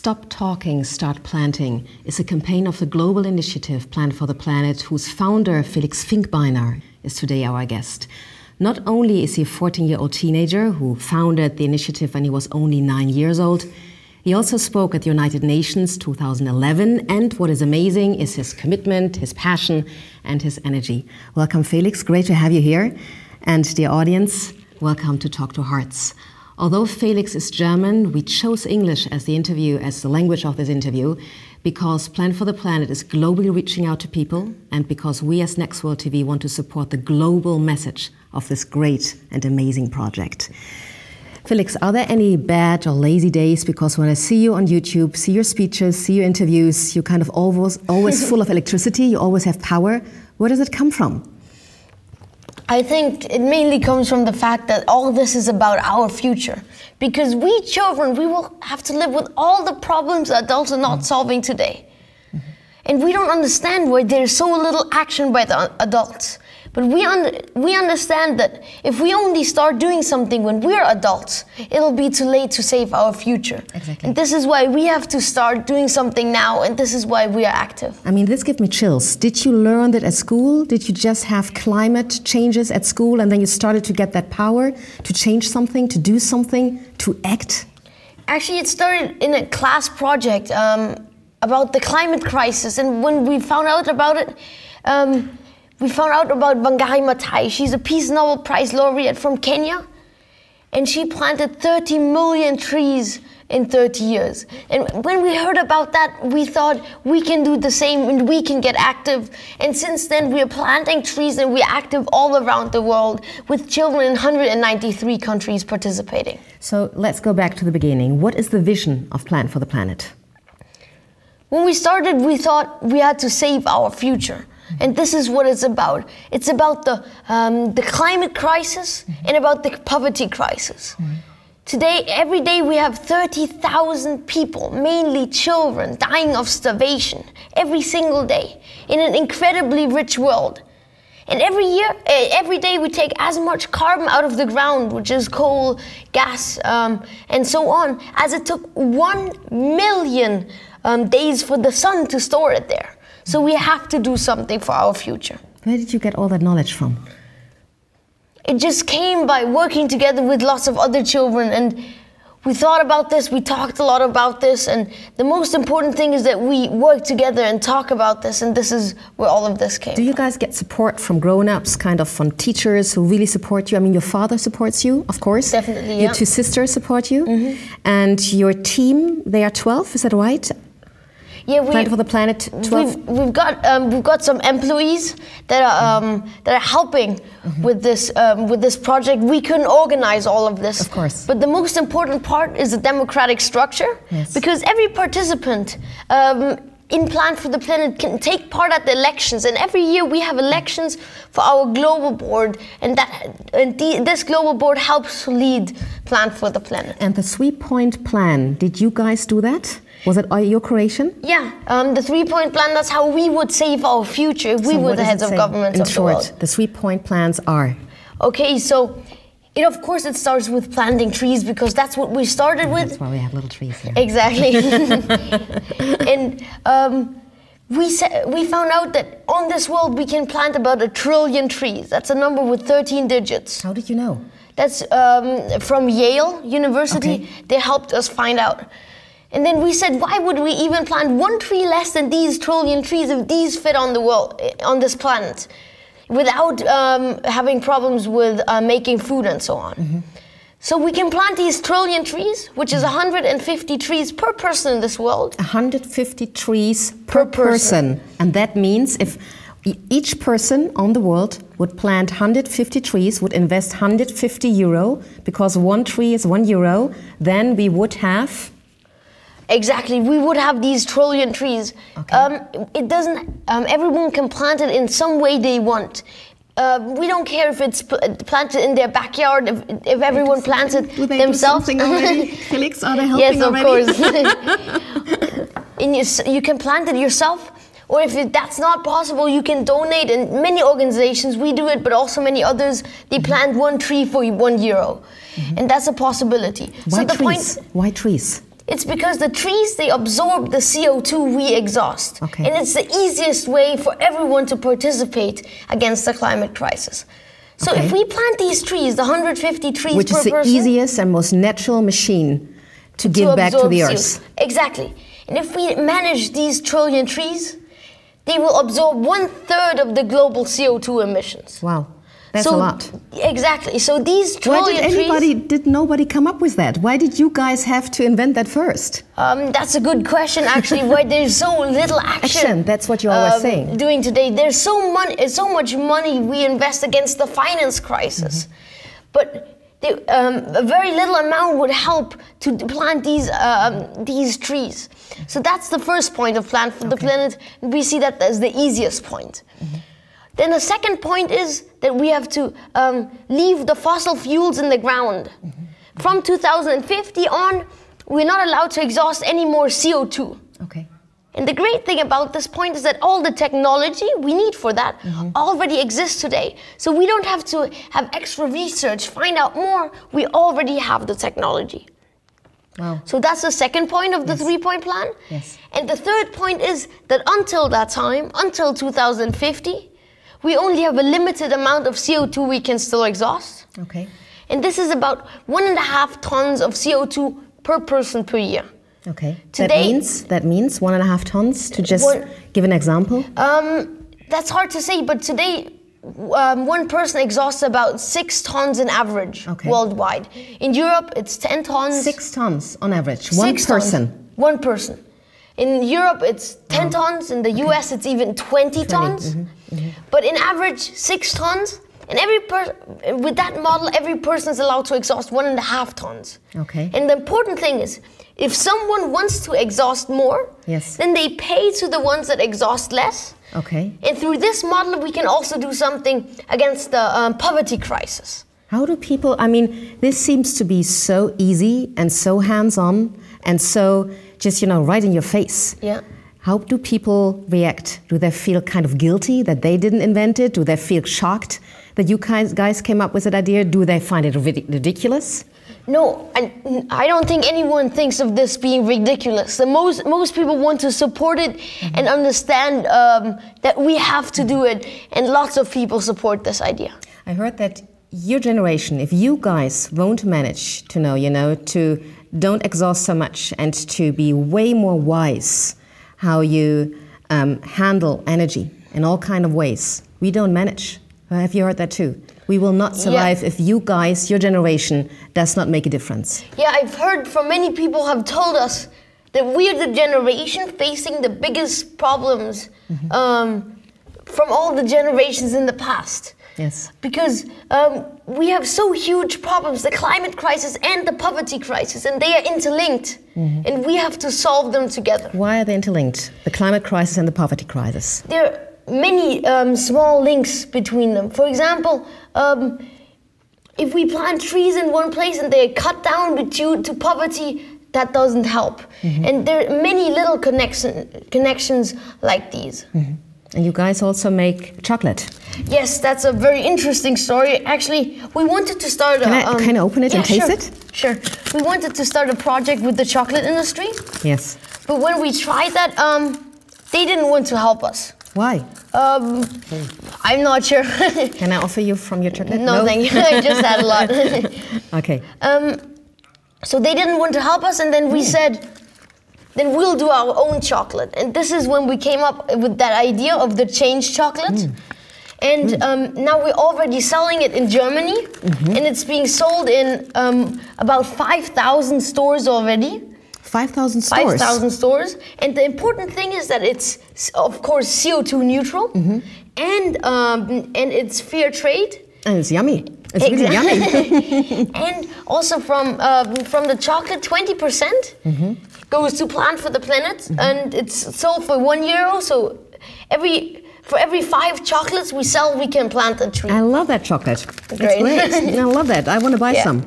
Stop Talking, Start Planting is a campaign of the global initiative Plant for the Planet, whose founder, Felix Finkbeiner, is today our guest. Not only is he a 14-year-old teenager who founded the initiative when he was only 9 years old, he also spoke at the United Nations 2011, and what is amazing is his commitment, his passion, and his energy. Welcome, Felix. Great to have you here. And dear audience, welcome to Talk to Hearts. Although Felix is German, we chose English as the language of this interview, because Plant for the Planet is globally reaching out to people, and because we as Next World TV want to support the global message of this great and amazing project. Felix, are there any bad or lazy days? Because when I see you on YouTube, see your speeches, see your interviews, you're kind of always full of electricity, you always have power. Where does it come from? I think it mainly comes from the fact that all this is about our future. Because we children, we will have to live with all the problems adults are not solving today. And we don't understand why there's so little action by the adults. But we understand that if we only start doing something when we're adults, it'll be too late to save our future. Exactly. And this is why we have to start doing something now, and this is why we are active. I mean, this gives me chills. Did you learn that at school? Did you just have climate changes at school and then you started to get that power to change something, to do something, to act? Actually, it started in a class project about the climate crisis, and when we found out about it, we found out about Wangari Maathai. She's a Peace Nobel Prize laureate from Kenya, and she planted 30 million trees in 30 years. And when we heard about that, we thought we can do the same and we can get active. And since then, we are planting trees and we're active all around the world with children in 193 countries participating. So let's go back to the beginning. What is the vision of Plant for the Planet? When we started, we thought we had to save our future. And this is what it's about. It's about the climate crisis and about the poverty crisis. Today, every day we have 30,000 people, mainly children, dying of starvation every single day in an incredibly rich world. And every day we take as much carbon out of the ground, which is coal, gas, and so on, as it took 1 million days for the sun to store it there. So we have to do something for our future. Where did you get all that knowledge from? It just came by working together with lots of other children, and we thought about this, we talked a lot about this, and the most important thing is that we work together and talk about this, and this is where all of this came. Do you guys get support from grown-ups, kind of from teachers who really support you? I mean, your father supports you, of course. Definitely, yeah. Your two sisters support you. And your team, they are 12, is that right? Yeah, Plant for the Planet 12? We've got some employees that are helping with this project. We couldn't organize all of this, of course. But the most important part is the democratic structure, because every participant in Plant for the Planet can take part at the elections, and every year we have elections for our global board, and this global board helps to lead Plant for the Planet. And the 3-point plan, did you guys do that? Was it your creation? Yeah, the 3-point plan, that's how we would save our future if we were the heads of governments of the world. The 3-point plans are? Okay, so of course it starts with planting trees, because that's what we started with. That's why we have little trees here. Exactly. And we found out that on this world we can plant about 1 trillion trees. That's a number with 13 digits. How did you know? That's from Yale University. Okay. They helped us find out. And then we said, why would we even plant 1 tree less than these 1 trillion trees if these fit on the world, on this planet, without having problems with making food and so on. So we can plant these 1 trillion trees, which is 150 trees per person in this world. 150 trees per person. And that means if each person on the world would plant 150 trees, would invest 150 euro, because 1 tree is €1, then we would have... Exactly, we would have these 1 trillion trees. Okay. It doesn't. Everyone can plant it in some way they want. We don't care if it's planted in their backyard. If everyone plants it themselves. Do already? Felix, are they helping already? Yes, of course. You can plant it yourself, or if that's not possible, you can donate. And many organizations, we do it, but also many others, they plant 1 tree for €1, and that's a possibility. Why trees? Why trees? It's because the trees, they absorb the CO2 we exhaust. Okay. And it's the easiest way for everyone to participate against the climate crisis. So Okay. if we plant these trees, the 150 trees Which per is the person, easiest and most natural machine to give back to absorb the CO2. earth. Exactly. And if we manage these trillion trees, they will absorb 1/3 of the global CO2 emissions. Wow, that's a lot. Exactly. So these Why trillion did nobody come up with that? Why did you guys have to invent that first? That's a good question, actually. Why there's so little action? That's what you're always saying. Doing today. There's so much money we invest against the finance crisis, but a very little amount would help to plant these trees. So that's the first point of Plant for the Planet. We see that as the easiest point. Then the second point is that we have to leave the fossil fuels in the ground. From 2050 on, we're not allowed to exhaust any more CO2. Okay. And the great thing about this point is that all the technology we need for that already exists today. So we don't have to have extra research, find out more. We already have the technology. Wow. So that's the second point of the three-point plan. Yes. And the third point is that until that time, until 2050, we only have a limited amount of CO2 we can still exhaust. Okay. And this is about 1.5 tons of CO2 per person per year. Okay. Today- that means 1.5 tons, to just give an example. That's hard to say, but today one person exhausts about 6 tons in average worldwide. In Europe, it's 10 tons. 6 tons on average. 6 One tons. person. One person. In Europe, it's 10 tons. In the US, it's even 20 tons. But in average, 6 tons. And with that model, every person is allowed to exhaust 1.5 tons. Okay. And the important thing is, if someone wants to exhaust more, then they pay to the ones that exhaust less. Okay. And through this model, we can also do something against the poverty crisis. How do people, I mean, this seems to be so easy and so hands-on and so just, right in your face. Yeah. How do people react? Do they feel kind of guilty that they didn't invent it? Do they feel shocked that you guys came up with that idea? Do they find it ridiculous? No, I don't think anyone thinks of this being ridiculous. Most people want to support it and understand that we have to do it, and lots of people support this idea. I heard that your generation, if you guys won't manage to know, to don't exhaust so much and to be way more wise how you handle energy in all kind of ways, we don't manage. Have you heard that too? We will not survive if you guys, your generation, does not make a difference. Yeah, I've heard from many people have told us that we're the generation facing the biggest problems from all the generations in the past. Yes. Because we have so huge problems, the climate crisis and the poverty crisis, and they are interlinked, and we have to solve them together. Why are they interlinked? The climate crisis and the poverty crisis? There are many small links between them. For example, if we plant trees in one place and they are cut down due to poverty, that doesn't help. And there are many little connections like these. And you guys also make chocolate. Yes, that's a very interesting story. Actually, we wanted to start Can I open it and taste it? Sure. We wanted to start a project with the chocolate industry. Yes. But when we tried that, they didn't want to help us. Why? I'm not sure. Can I offer you from your chocolate? No, thank you. I just had a lot. Okay. So they didn't want to help us, and then we said, then we'll do our own chocolate. And this is when we came up with that idea of the change chocolate. And now we're already selling it in Germany, and it's being sold in about 5,000 stores already. 5,000 stores? 5,000 stores. And the important thing is that it's, of course, CO2 neutral, and it's fair trade. And it's yummy. It's really yummy. And also from the chocolate, 20% goes to Plant for the Planet, and it's sold for €1. So for every 5 chocolates we sell, we can plant a tree. I love that chocolate. Great. It's great. I love that. I want to buy some.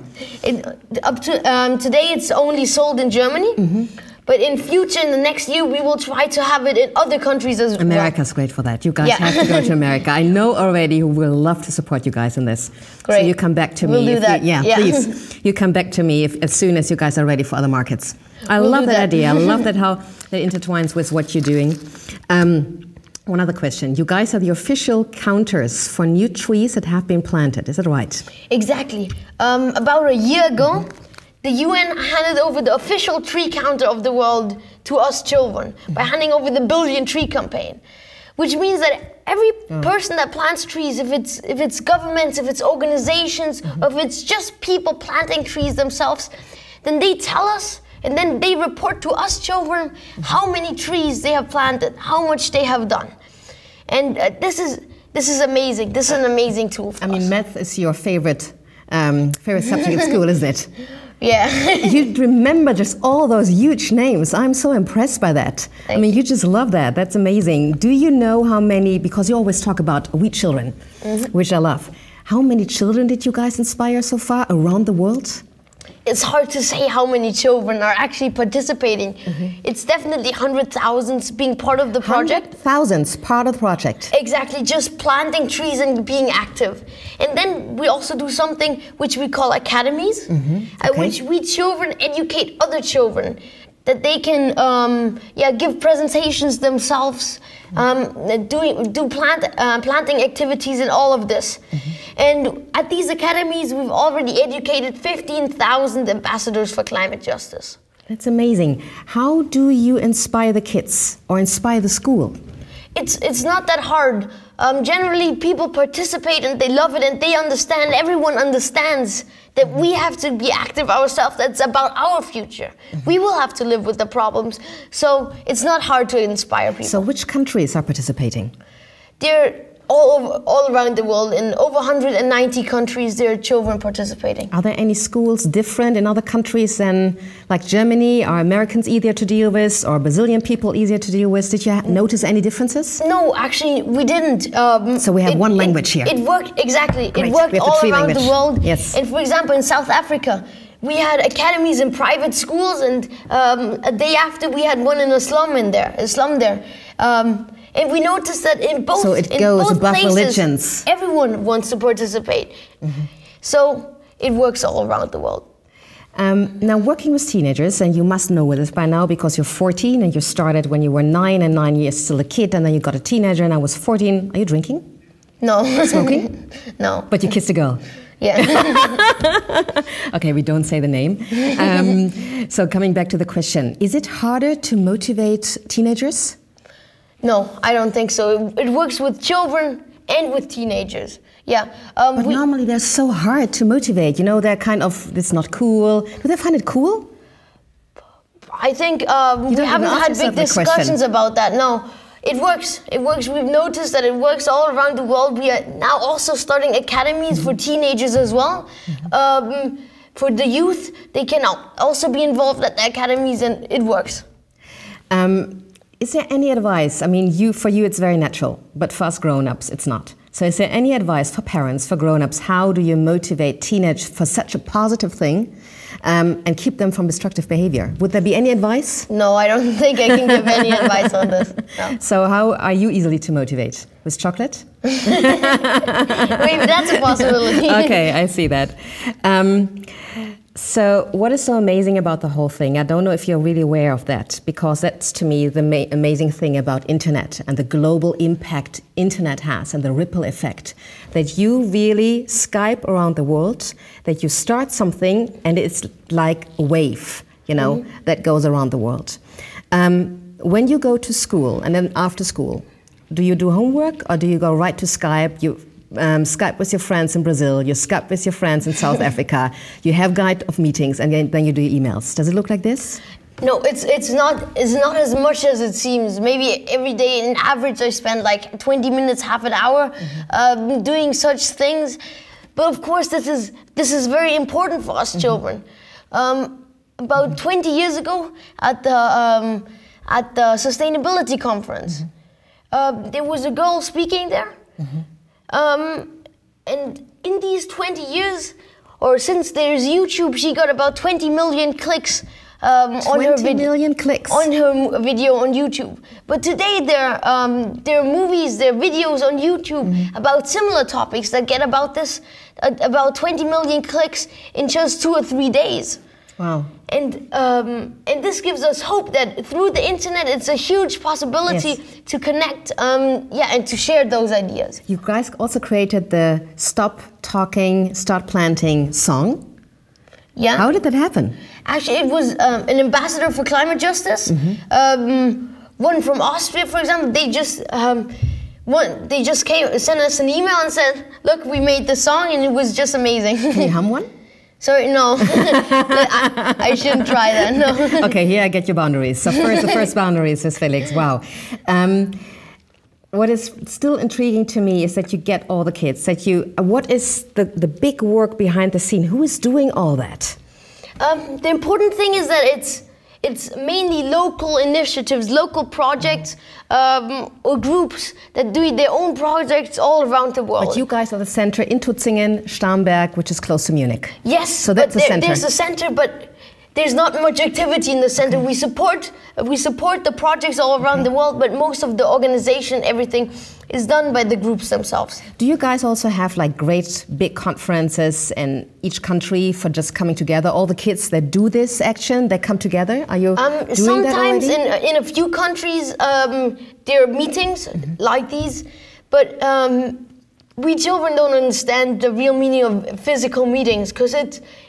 Up to today, it's only sold in Germany. But in future, in the next year, we will try to have it in other countries as well. America's great for that. You guys have to go to America. I know already who will love to support you guys in this. Great. So you come back to me. We'll do that. Please. You come back to me as soon as you guys are ready for other markets. I love that idea. I love that how that intertwines with what you're doing. One other question. You guys are the official counters for new trees that have been planted. Is that right? Exactly. About a year ago, the UN handed over the official tree counter of the world to us children by handing over the Billion Tree campaign, which means that every person that plants trees, if it's governments, if it's organizations, or if it's just people planting trees themselves, then they tell us and then they report to us children how many trees they have planted, how much they have done. And this is amazing. This is an amazing tool for us. I mean, math is your favorite subject at school, isn't it? Yeah. You remember just all those huge names. I'm so impressed by that. I mean, you just love that. That's amazing. Do you know how many, because you always talk about we children, which I love. How many children did you guys inspire so far around the world? It's hard to say how many children are actually participating. It's definitely hundreds, thousands being part of the project. Thousands part of the project. Exactly, just planting trees and being active. And then we also do something which we call academies, at which we children educate other children, that they can give presentations themselves, do planting activities and all of this. And at these academies, we've already educated 15,000 ambassadors for climate justice. That's amazing. How do you inspire the kids or inspire the school? It's not that hard. Generally, people participate and they love it and they understand, everyone understands that we have to be active ourselves. That's about our future. We will have to live with the problems. So it's not hard to inspire people. So which countries are participating? They're all around the world. In over 190 countries, there are children participating. Are there any schools different in other countries than like Germany? Are Americans easier to deal with or Brazilian people easier to deal with? Did you notice any differences? No, actually, we didn't. So we have one language here. It worked, exactly. Great. It worked all around the world. Yes. And for example, in South Africa, we had academies in private schools, and a day after we had one in a slum there. And we noticed that in both so it goes above places, religions. Everyone wants to participate. So it works all around the world. Now, working with teenagers, and you must know this by now because you're 14 and you started when you were 9 and 9 years still a kid, and then you got a teenager and I was 14. Are you drinking? No. Smoking? No. But you kissed a girl? Yeah. Okay, we don't say the name. So coming back to the question, is it harder to motivate teenagers? No, I don't think so. It works with children and with teenagers. Yeah. But normally they're so hard to motivate. You know, they're kind of, it's not cool. Do they find it cool? I think we haven't had big discussions about that. No, it works. It works. We've noticed that it works all around the world. We are now also starting academies for teenagers as well. For the youth, they can also be involved at the academies, and it works. Is there any advice? I mean, for you it's very natural, but for us grown-ups it's not. So is there any advice for parents, for grown-ups, how do you motivate teenagers for such a positive thing and keep them from destructive behavior? Would there be any advice? No, I don't think I can give any advice on this. No. So how are you easily to motivate? With chocolate? Maybe that's a possibility. Okay, I see that. So what is so amazing about the whole thing? I don't know if you're really aware of that, because that's to me the amazing thing about internet and the global impact internet has and the ripple effect. That you really Skype around the world, that you start something and it's like a wave, you know, that goes around the world. When you go to school and then after school, do you do homework or do you go right to Skype? You Skype with your friends in Brazil, you Skype with your friends in South Africa, you have guide of meetings, and then you do emails. Does it look like this? No, it's not as much as it seems. Maybe every day, in average, I spend like 20 minutes, half an hour, doing such things. But of course, this is very important for us children. About 20 years ago, at the sustainability conference, there was a girl speaking there. And in these 20 years, or since there's YouTube, she got about 20 million clicks on her video on YouTube. But today there are movies, there are videos on YouTube about similar topics that get about 20 million clicks in just 2 or 3 days. Wow. And this gives us hope that through the internet, it's a huge possibility to connect, and to share those ideas. You guys also created the Stop Talking, Start Planting song. Yeah. How did that happen? Actually, it was an ambassador for climate justice. One from Austria, for example, they just sent us an email and said, "Look, we made the song," and it was just amazing. Can you hum one? Sorry, no. I shouldn't try that, no. Okay, here I get your boundaries. So the first boundary says Felix. Wow. What is still intriguing to me is that you get all the kids. What is the big work behind the scene? Who is doing all that? The important thing is that it's mainly local initiatives, local projects, or groups that do their own projects all around the world. But you guys are the center in Tutzingen, Starnberg, which is close to Munich. Yes, so that's the center. There's a center, but there's not much activity in the center. We support the projects all around the world, but most of the organization, everything, is done by the groups themselves. Do you guys also have like great big conferences in each country for just coming together? All the kids that do this action, they come together? Are you doing sometimes that already? in a few countries there are meetings like these, but we children don't understand the real meaning of physical meetings, because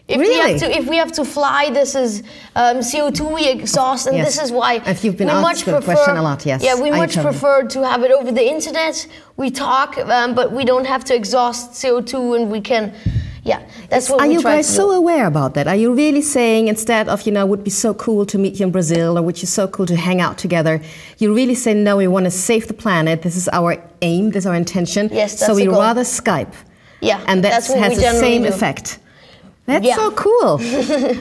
if we have to fly, this is CO2 we exhaust, and this is why if you've been asked the question a lot, yes. Yeah, we much prefer to have it over the internet. We talk, but we don't have to exhaust CO2, and we can. Yeah, that's what we try to do. Are you guys so aware about that? Are you really saying, instead of, would be so cool to meet you in Brazil, or would be so cool to hang out together, you really say, no, we want to save the planet, this is our aim, this is our intention, yes, that's so we the goal. Rather Skype. Yeah, and that has the same effect. That's so cool.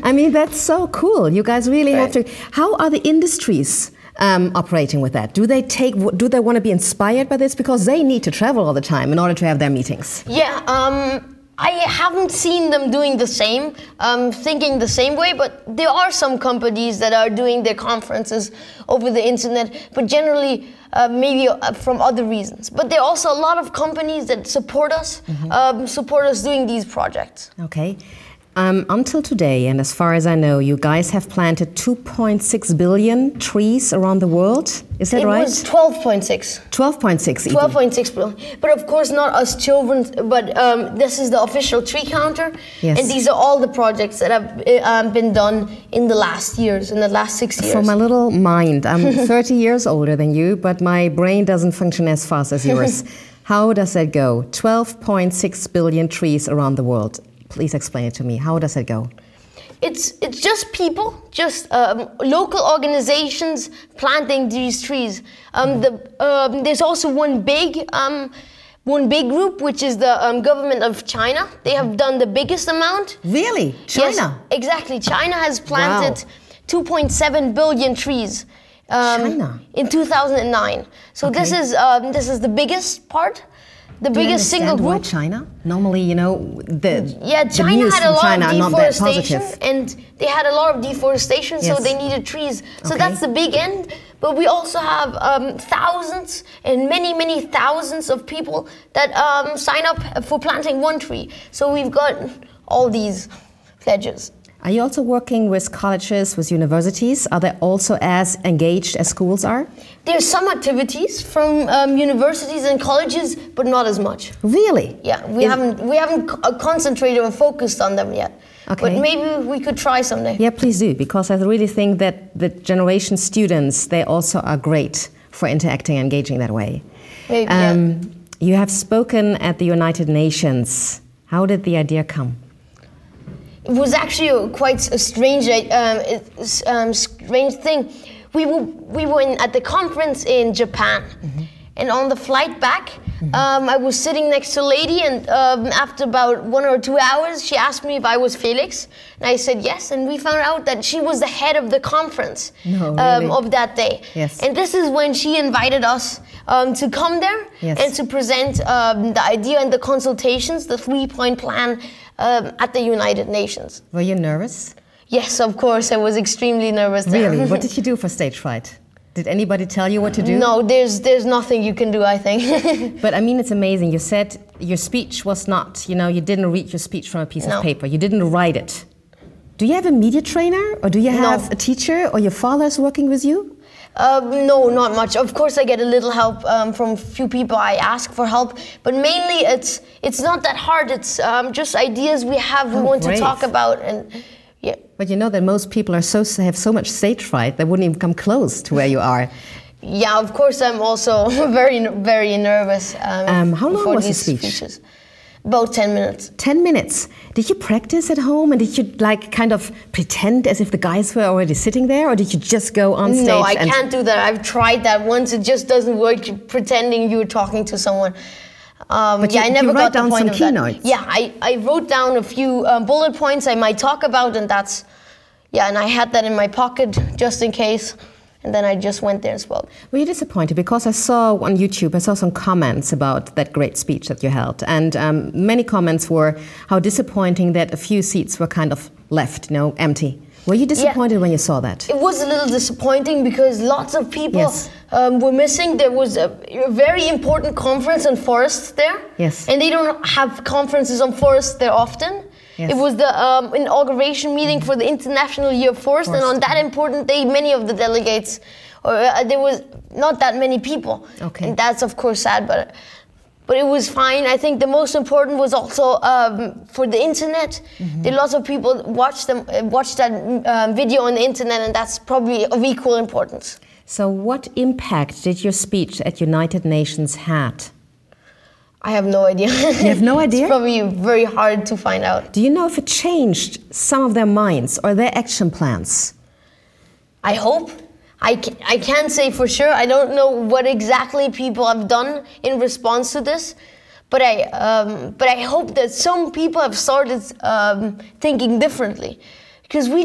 I mean, that's so cool. You guys really have to. How are the industries operating with that? Do they want to be inspired by this? Because they need to travel all the time in order to have their meetings. Yeah, I haven't seen them doing the same, thinking the same way, but there are some companies that are doing their conferences over the internet, but generally maybe from other reasons. But there are also a lot of companies that support us doing these projects. Okay. Until today, and as far as I know, you guys have planted 2.6 billion trees around the world. Is that right? It was 12.6. 12.6 even. 12.6 billion. But of course not us children, but this is the official tree counter. Yes. And these are all the projects that have been done in the last 6 years. For my little mind, I'm 30 years older than you, but my brain doesn't function as fast as yours. How does that go? 12.6 billion trees around the world. Please explain it to me. How does it go? It's just people, just local organizations planting these trees. There's also one big group, which is the government of China. They have done the biggest amount. Really? China? Yes, exactly. China has planted 2.7 billion trees in 2009. So this is the biggest part. The biggest single group. Why China? Normally, China had a lot of deforestation, and they had a lot of deforestation, so they needed trees. So that's the big end. But we also have thousands and many thousands of people that sign up for planting one tree. So we've got all these pledges. Are you also working with colleges, with universities? Are they also as engaged as schools are? There's some activities from universities and colleges, but not as much. Really? Yeah, we haven't concentrated or focused on them yet. Okay. But maybe we could try someday. Yeah, please do, because I really think that the generation students, they also are great for interacting and engaging that way. Maybe, You have spoken at the United Nations. How did the idea come? It was actually quite a strange thing. We were at the conference in Japan, and on the flight back, I was sitting next to a lady, and after about 1 or 2 hours, she asked me if I was Felix, and I said yes, and we found out that she was the head of the conference of that day. Yes. And this is when she invited us to come there and to present the idea and the consultations, the 3-point plan at the United Nations. Were you nervous? Yes, of course. I was extremely nervous there. Really? What did you do for stage fright? Did anybody tell you what to do? No, there's nothing you can do, I think. But I mean, it's amazing. You said your speech was not, you didn't read your speech from a piece of paper. You didn't write it. Do you have a media trainer, or do you have a teacher, or your father's working with you? No, not much. Of course, I get a little help from a few people. I ask for help, but mainly it's not that hard. It's just ideas we have, we want to talk about, and yeah. But you know that most people have so much stage fright they wouldn't even come close to where you are. Yeah, of course, I'm also very nervous. How long was the speech? Speeches. About 10 minutes. 10 minutes. Did you practice at home, and did you like kind of pretend as if the guys were already sitting there, or did you just go on stage? No, I can't do that. I've tried that once. It just doesn't work, pretending you're talking to someone. But yeah, I never got the point of that. Keynotes. Yeah, I wrote down a few bullet points I might talk about, and that's, yeah, and I had that in my pocket just in case. And then I just went there as well. Were you disappointed? Because I saw on YouTube, I saw some comments about that great speech that you held. And many comments were how disappointing that a few seats were kind of left, empty. Were you disappointed when you saw that? It was a little disappointing because lots of people were missing. There was a very important conference on forests there. Yes. And they don't have conferences on forests there often. Yes. It was the inauguration meeting for the International Year of Forest, and on that important day, many of the delegates, there was not that many people. Okay. And that's of course sad, but it was fine. I think the most important was also for the internet. There lots of people watched that video on the internet, and that's probably of equal importance. So what impact did your speech at United Nations had? I have no idea. You have no idea? It's probably very hard to find out. Do you know if it changed some of their minds or their action plans? I hope. I can't say for sure. I don't know what exactly people have done in response to this, but I hope that some people have started thinking differently. Because we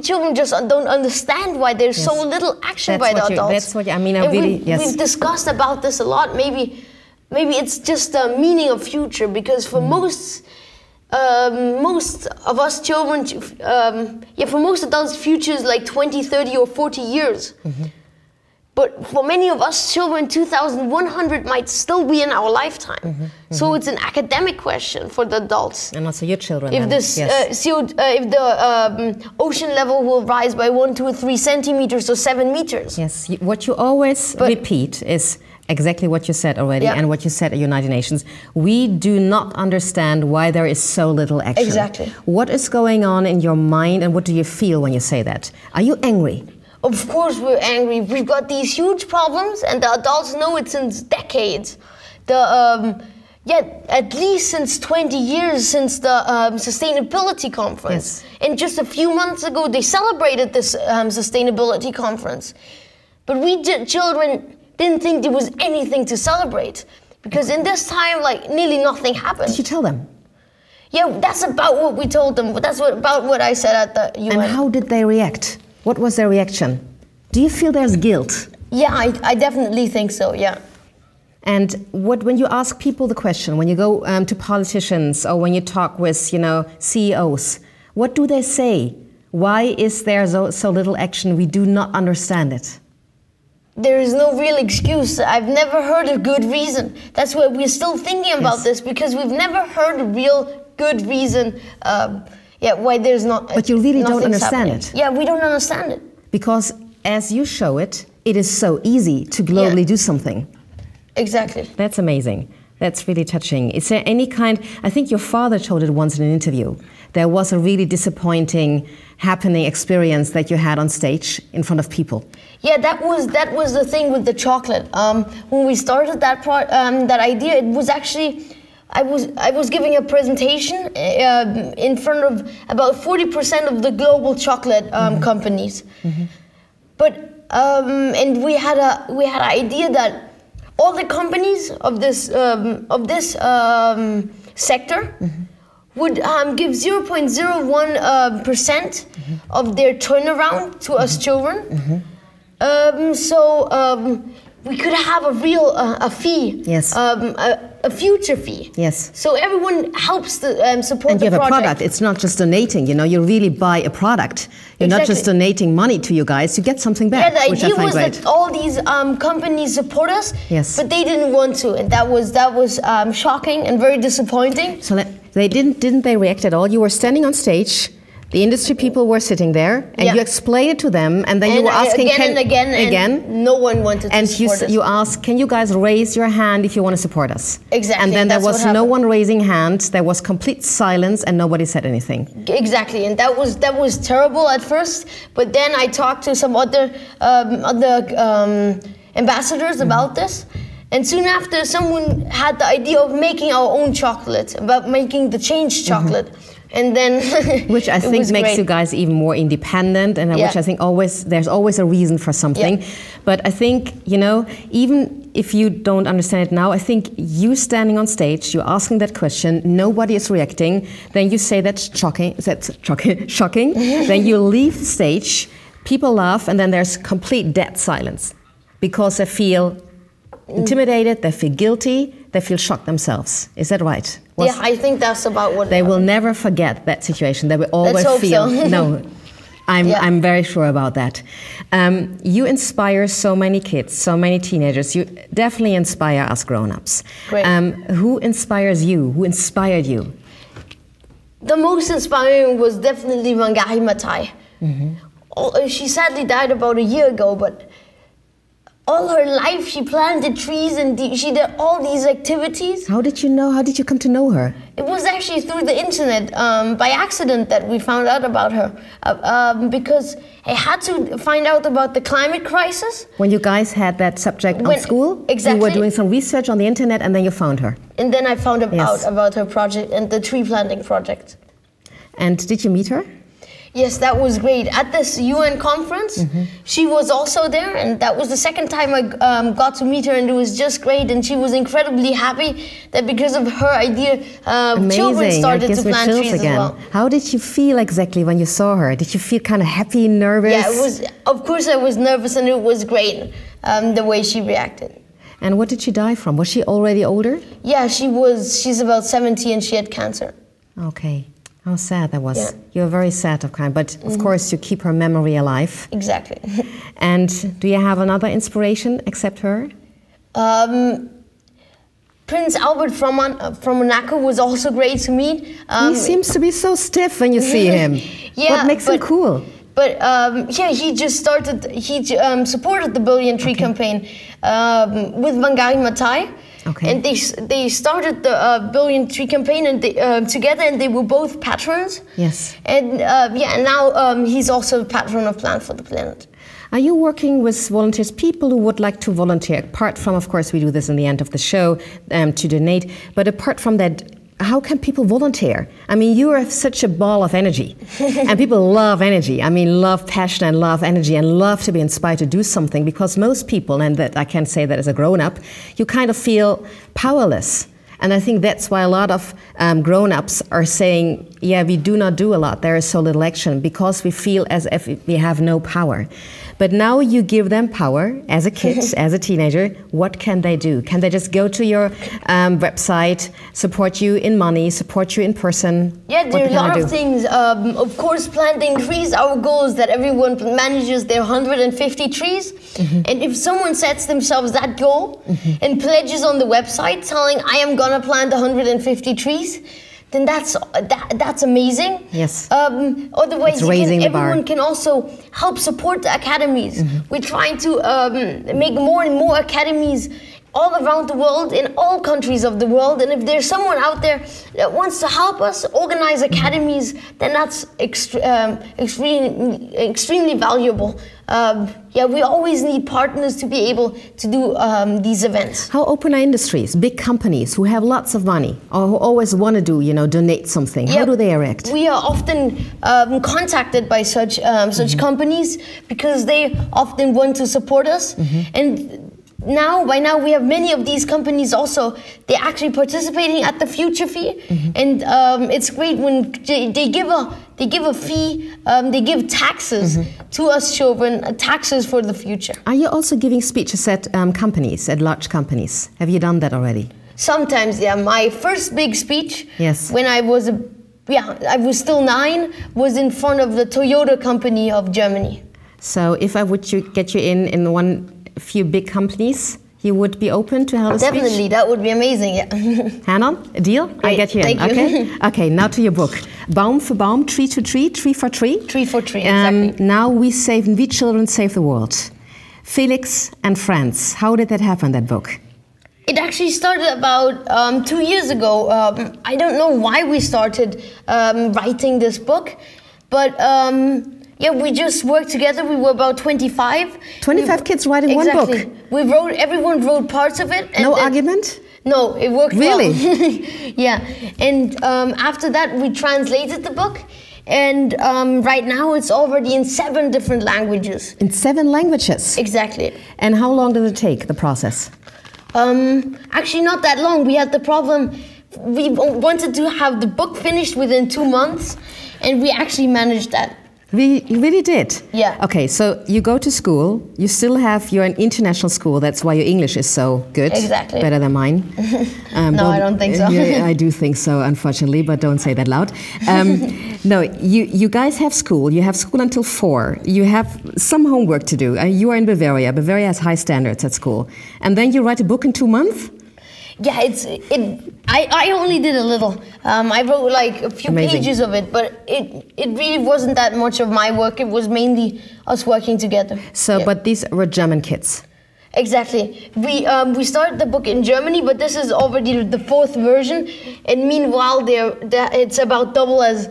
children just don't understand why there's so little action by the adults. That's what I mean. We've discussed about this a lot. Maybe it's just the meaning of future, because for most of us children, for most adults, future is like 20, 30 or 40 years. But for many of us children, 2100 might still be in our lifetime. So it's an academic question for the adults. And also your children. If if the ocean level will rise by 1, 2, 3 centimeters or 7 meters. Yes, what you always repeat is exactly what you said already, and what you said at United Nations. We do not understand why there is so little action. Exactly. What is going on in your mind, and what do you feel when you say that? Are you angry? Of course we're angry. We've got these huge problems, and the adults know it since decades. At least since 20 years since the sustainability conference. Yes. And just a few months ago, they celebrated this sustainability conference. But we children didn't think there was anything to celebrate, because in this time, like, nearly nothing happened. Did you tell them? Yeah, that's about what we told them. That's about what I said at the UN. And how did they react? What was their reaction? Do you feel there's guilt? Yeah, I definitely think so, yeah. And when you ask people the question, when you go to politicians, or when you talk with, CEOs, what do they say? Why is there so little action? We do not understand it. There is no real excuse. I've never heard a good reason. That's why we're still thinking about this, because we've never heard a real good reason why there's not. But you really don't understand it. Yeah, we don't understand it. Because as you show it, it is so easy to globally do something. Exactly. That's amazing. That's really touching. Is there any I think your father told it once in an interview, there was a really disappointing happening experience that you had on stage in front of people. Yeah, that was the thing with the chocolate. When we started that idea, it was actually, I was giving a presentation in front of about 40% of the global chocolate companies. But and we had an idea that all the companies of this sector would give 0.01% of their turnaround to us children. We could have a real a fee, a future fee. Yes. So everyone helps to support and the project. And you have a product. It's not just donating. You really buy a product. You're not just donating money to you guys. You get something back. Yeah, the which idea I find was great. that all these companies support us. Yes. But they didn't want to, and that was shocking and very disappointing. So didn't they react at all? You were standing on stage. The industry people were sitting there, and you explained it to them, and then you were asking again, no one wanted to support us. And you asked, can you guys raise your hand if you want to support us? Exactly. And then there was no one raising hands. There was complete silence, and nobody said anything. Exactly, and that was terrible at first. But then I talked to some other ambassadors about this. And soon after, someone had the idea of making our own chocolate, about making the change chocolate. And then which I think makes you guys even more independent, and which I think there's always a reason for something. Yeah. But I think, you know, even if you don't understand it now, I think you standing on stage, you're asking that question, nobody is reacting, then you say that's shocking, then you leave the stage, people laugh, and then there's complete dead silence because they feel intimidated, they feel guilty, they feel shocked themselves. Is that right? Yeah, I think that's about what they will never forget that situation. They will always feel. So. No, I'm very sure about that. You inspire so many kids, so many teenagers. You definitely inspire us grown-ups. Great. Who inspires you? Who inspired you? The most inspiring was definitely Wangari Maathai. She sadly died about a year ago, but all her life, she planted trees and she did all these activities. How did you know? How did you come to know her? It was actually through the internet, by accident, that we found out about her. Because I had to find out about the climate crisis. When you guys had that subject on school? Exactly. You were doing some research on the internet and then you found her. And then I found out about her project and the tree planting project. And did you meet her? Yes, that was great. At this UN conference, she was also there, and that was the second time I got to meet her, and it was just great. And she was incredibly happy that because of her idea, children started to plant trees again. As well. How did you feel exactly when you saw her? Did you feel kind of happy, nervous? Yeah, it was. Of course, I was nervous, and it was great the way she reacted. And what did she die from? Was she already older? Yeah, she was. She's about 70, and she had cancer. Okay. How sad that was. Yeah. You're very sad of kind, but of course you keep her memory alive. Exactly. And do you have another inspiration except her? Prince Albert from Monaco was also great to meet. He seems to be so stiff when you see him. What makes him cool? But he just started, he supported the Billion Tree campaign with Wangari Maathai. Okay. And they started the Billion Tree campaign and together, and they were both patrons. Yes. And now he's also the patron of Plan for the Planet. Are you working with volunteers, people who would like to volunteer? Apart from, of course, we do this in the end of the show to donate. But apart from that, how can people volunteer? I mean, you are such a ball of energy. And people love energy. I mean, love passion and love energy and love to be inspired to do something, because most people, and that I can say that as a grown-up, you kind of feel powerless. And I think that's why a lot of grown-ups are saying, yeah, we do not do a lot. There is so little action, because we feel as if we have no power. But now you give them power as a kid, as a teenager. What can they do? Can they just go to your website, support you in money, support you in person? Yeah, there are a lot of things. Of course, planting trees. Our goal is that everyone manages their 150 trees. And if someone sets themselves that goal and pledges on the website telling, I am going to plant 150 trees, then that's amazing. Yes. Otherwise, everyone can also help support the academies. We're trying to make more and more academies all around the world, in all countries of the world. And if there's someone out there that wants to help us organize academies, then that's extremely valuable. We always need partners to be able to do these events. How open are industries, big companies who have lots of money or who always want to do, donate something? How do they react? We are often contacted by such companies because they often want to support us. And by now we have many of these companies also, they're actually participating at the Future Fee. And it's great when they give a fee, they give taxes to us children, taxes for the future. Are you also giving speeches at companies, at large companies? Have you done that already? Sometimes, yeah. My first big speech, yes, when I was I was still 9, was in front of the Toyota company of Germany. So if I would get you in a few big companies, You would be open to help a Definitely, speech? that would be amazing, yeah. Hannah, a deal? Great, I get you in. thank you. Okay. Okay, now to your book. Baum für Baum, Tree to Tree, Tree for Tree. Tree for Tree, exactly. Now we children save the world. Felix and Friends, how did that happen, that book? It actually started about 2 years ago. I don't know why we started writing this book, but yeah, we just worked together. We were about 25. 25 kids writing one book? Exactly. Everyone wrote parts of it. And no argument? No, it worked really? well. Yeah, and after that we translated the book, and right now it's already in 7 different languages. In 7 languages? Exactly. And how long did it take, the process? Actually not that long. We had the problem, we wanted to have the book finished within 2 months, and we actually managed that. You really did? Yeah. Okay, so you go to school, you're an international school, that's why your English is so good. Exactly. Better than mine. No, I don't think so. Yeah, I do think so, unfortunately, but don't say that loud. No, you guys have school. You have school until 4. You have some homework to do. You are in Bavaria. Bavaria has high standards at school. And then you write a book in 2 months? Yeah, I only did a little. I wrote like a few pages of it, but it really wasn't that much of my work. It was mainly us working together. So, yeah. But these were German kids? Exactly. We started the book in Germany, but this is already the 4th version. And meanwhile, it's about double as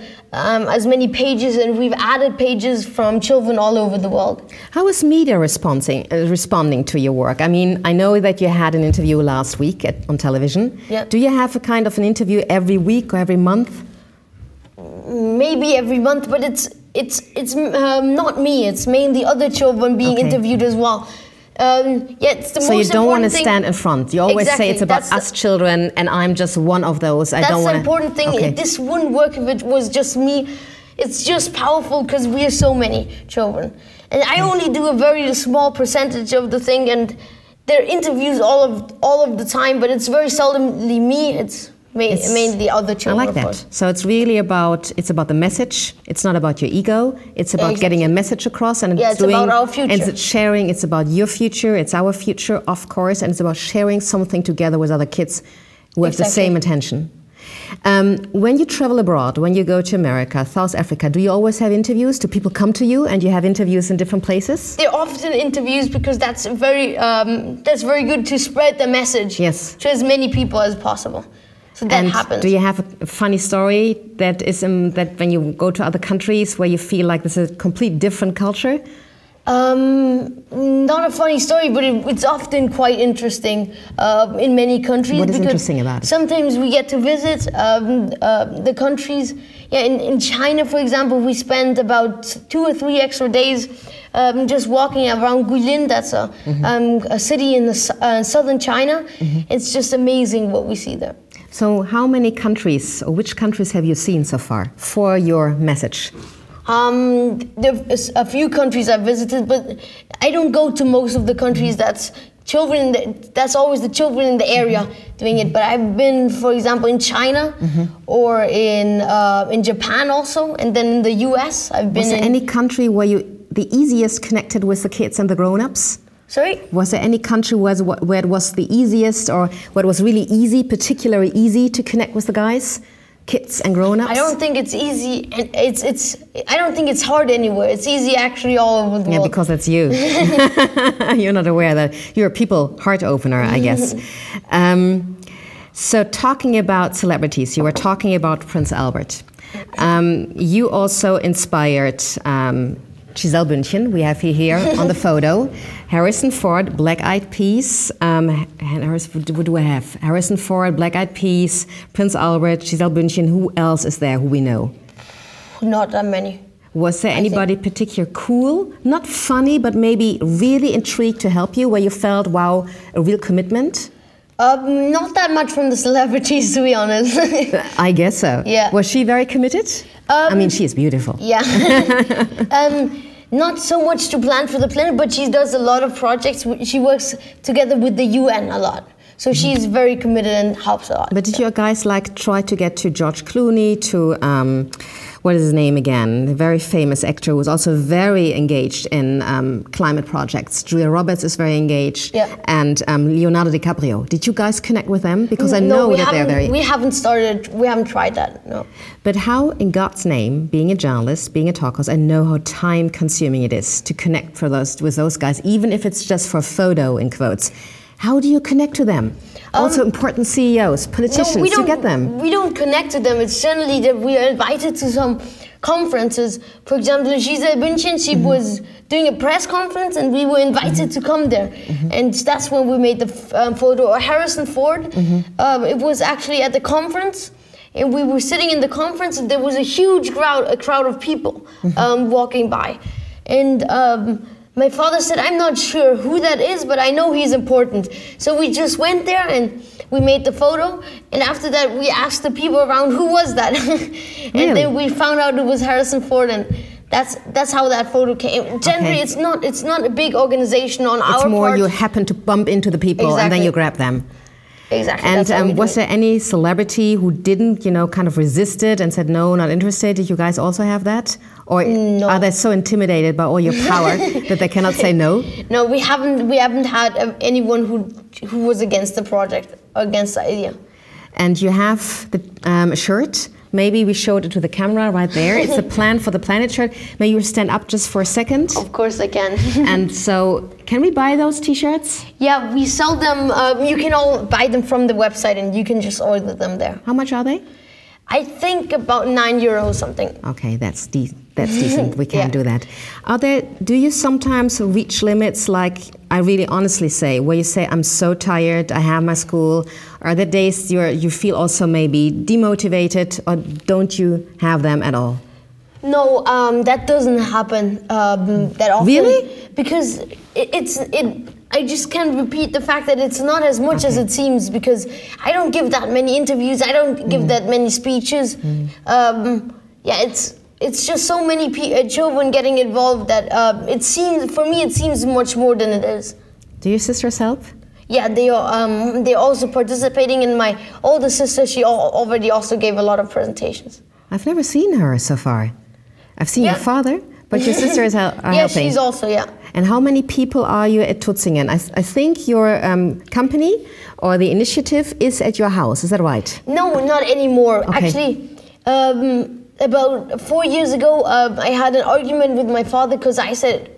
many pages, and we've added pages from children all over the world. How is media responding to your work? I mean, I know that you had an interview last week on television. Yep. Do you have a kind of an interview every week or every month? Maybe every month, but it's not me. It's mainly other children being interviewed as well. Yeah, it's the most important thing. So you don't want to stand in front. You always say it's about us children, and I'm just one of those. That's the important thing. Okay. This wouldn't work if it was just me. It's just powerful because we are so many children, and I only do a very small percentage of the thing. And there are interviews all of the time, but it's very seldomly me. It's mainly other children. I like that. So it's really about the message. It's not about your ego. It's about getting a message across, and it's about our future. And it's sharing. It's about your future. It's our future, of course, and it's about sharing something together with other kids who have the same intention. When you travel abroad, when you go to America, South Africa, do you always have interviews? Do people come to you and you have interviews in different places? They're often interviews because that's very good to spread the message to as many people as possible. So that happens. Do you have a funny story that is that when you go to other countries where you feel like this is a complete different culture? Not a funny story, but it's often quite interesting in many countries. What is interesting about it? Sometimes we get to visit the countries. Yeah, in China, for example, we spend about 2 or 3 extra days just walking around Guilin. That's a city in the southern China. It's just amazing what we see there. So how many countries, or which countries have you seen so far for your message? There's a few countries I've visited, but I don't go to most of the countries. That's always the children in the area doing it. But I've been, for example, in China or in Japan also, and then in the US. Was there any country where you the easiest connected with the kids and the grown-ups? Sorry? Was there any country where it was the easiest, or where it was really easy, particularly easy to connect with the guys, kids and grown-ups? I don't think it's easy, and I don't think it's hard anywhere. It's easy actually all over the world. Yeah, because that's you. You're not aware that you're a people heart opener, I guess. So talking about celebrities, you were talking about Prince Albert. You also inspired Giselle Bündchen, we have here on the photo. Harrison Ford, Black Eyed Peas. What do I have? Harrison Ford, Black Eyed Peas, Prince Albert, Giselle Bündchen. Who else is there who we know? Not that many. Was there anybody particular cool, not funny, but maybe really intrigued to help you, where you felt, wow, a real commitment? Not that much from the celebrities, to be honest. I guess so. Yeah. Was she very committed? I mean, she is beautiful. Yeah. Not so much to plan for the planet, but she does a lot of projects. She works together with the UN a lot. So she's very committed and helps a lot. But did you guys try to get to George Clooney, to what is his name again? The very famous actor who was also very engaged in climate projects. Julia Roberts is very engaged, and Leonardo DiCaprio. Did you guys connect with them? Because I know that they're very... We haven't tried that, no. But how, in God's name, being a journalist, being a talker, I know how time-consuming it is to connect with those guys, even if it's just for photo, in quotes. How do you connect to them? Also important CEOs, politicians, you get them. We don't connect to them. It's generally that we are invited to some conferences. For example, Gisèle Bündchen, she was doing a press conference and we were invited to come there. And that's when we made the photo. Or Harrison Ford, it was actually at the conference. And we were sitting in the conference and there was a huge crowd of people walking by. And my father said, I'm not sure who that is, but I know he's important. So we just went there and we made the photo. And after that, we asked the people around, who was that? And then we found out it was Harrison Ford. And that's how that photo came. Generally, it's not a big organization on our part. It's more you happen to bump into the people and then you grab them. Exactly. And was there any celebrity who didn't, kind of resisted and said, no, not interested? Did you guys also have that? Or are they so intimidated by all your power that they cannot say no? No, we haven't had anyone who was against the project, or against the idea. And you have the shirt. Maybe we showed it to the camera right there. It's the Plan for the Planet shirt. May you stand up just for a second? Of course I can. And so, can we buy those t-shirts? Yeah, we sell them. You can all buy them from the website and you can just order them there. How much are they? I think about €9 something. Okay, that's decent. We can do that. Do you sometimes reach limits, like I really honestly say, where you say, I'm so tired, I have my school? Are there days you feel also maybe demotivated, or don't you have them at all? No, that doesn't happen that often. Really? Because I just can't repeat the fact that it's not as much as it seems, because I don't give that many interviews, I don't give that many speeches. It's just so many children getting involved that for me it seems much more than it is. Do your sisters help? Yeah, they're also participating. And my older sister, she already also gave a lot of presentations. I've never seen her so far. I've seen your father, but your sisters are helping. Yeah, she's also, And how many people are you at Tutzingen? I think your company or the initiative is at your house, is that right? No, not anymore. Okay. Actually, about 4 years ago, I had an argument with my father because I said,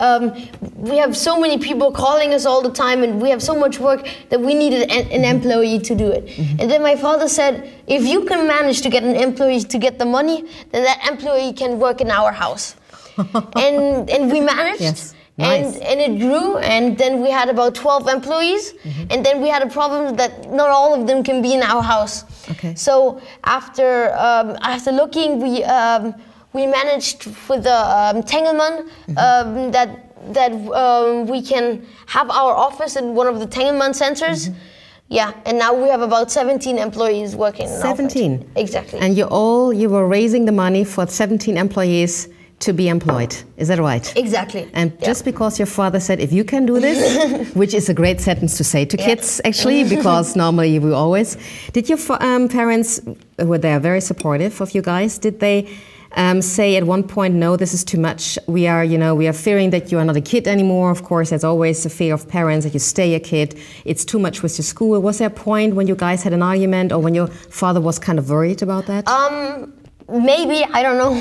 we have so many people calling us all the time and we have so much work that we needed an employee to do it. And then my father said, if you can manage to get an employee to get the money, then that employee can work in our house. and we managed. Yes. Nice. And it grew, and then we had about 12 employees, and then we had a problem that not all of them can be in our house. Okay. So after looking, we managed with the Tengelmann that we can have our office in one of the Tengelmann centers. Yeah, and now we have about 17 employees working. 17? Exactly. And you were raising the money for 17 employees to be employed, is that right? Exactly. And just because your father said, if you can do this, which is a great sentence to say to kids, actually, because normally we always... Did your parents, were they very supportive of you guys? Did they say at one point, no, this is too much, we are fearing that you are not a kid anymore? Of course, there's always a fear of parents that you stay a kid, it's too much with your school. Was there a point when you guys had an argument, or when your father was kind of worried about that? Maybe, I don't know.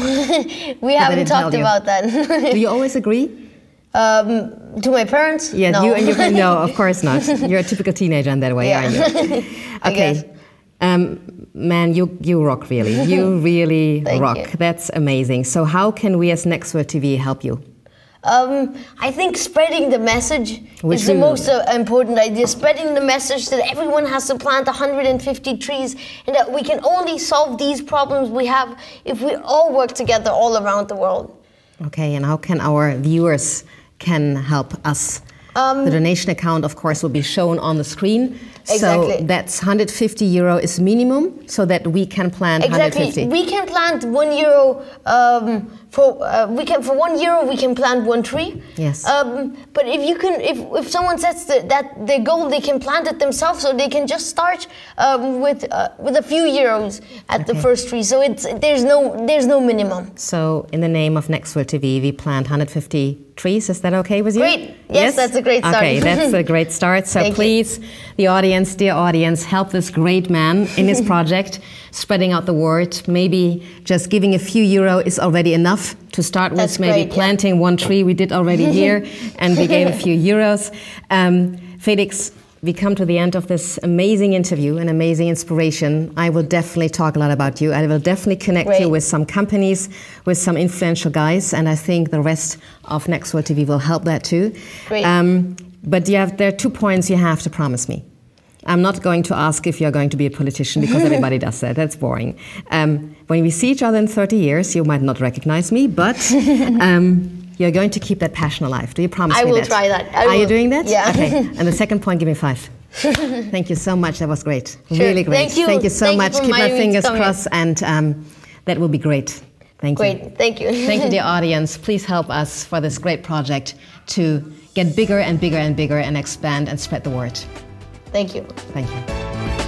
We haven't talked about that. Do you always agree? To my parents? Yeah, no. you and your no, of course not. You're a typical teenager in that way, aren't you? Okay. Man, you rock really. You really rock. You. That's amazing. So how can we as Nextworld TV help you? I think spreading the message is the most important idea. Spreading the message that everyone has to plant 150 trees, and that we can only solve these problems we have if we all work together all around the world. Okay, and how can our viewers can help us? The donation account, of course, will be shown on the screen. Exactly. So that's €150 is minimum, so that we can plant 150. We can plant €1 for €1 we can plant 1 tree. Yes. But if someone sets the goal, they can plant it themselves, or they can just start with a few euros at the first tree. So there's no minimum. So in the name of Next World TV, we plant 150 trees. Is that okay with you? Great. Yes, that's a great start. Okay, that's a great start. So please, the audience, dear audience, help this great man in his project, spreading out the word. Maybe just giving a few euro is already enough to start with. That's maybe great, planting 1 tree. We did already here, and we gave a few euros. Felix, we come to the end of this amazing interview, an amazing inspiration. I will definitely talk a lot about you. I will definitely connect you with some companies, with some influential guys, and I think the rest of Next World TV will help that too. Great. But there are 2 points you have to promise me. I'm not going to ask if you're going to be a politician, because everybody does that. That's boring. When we see each other in 30 years, you might not recognize me, but you're going to keep that passion alive. Do you promise me that? I will try that. Are you doing that? Yeah. Okay. And the second point, give me 5. Thank you so much. That was great. Sure. Really great. Thank you so much. Keep my fingers crossed, and that will be great. Thank you. Great. Thank you. Thank you, dear audience. Please help us for this great project to get bigger and bigger and bigger and expand and spread the word. Thank you. Thank you.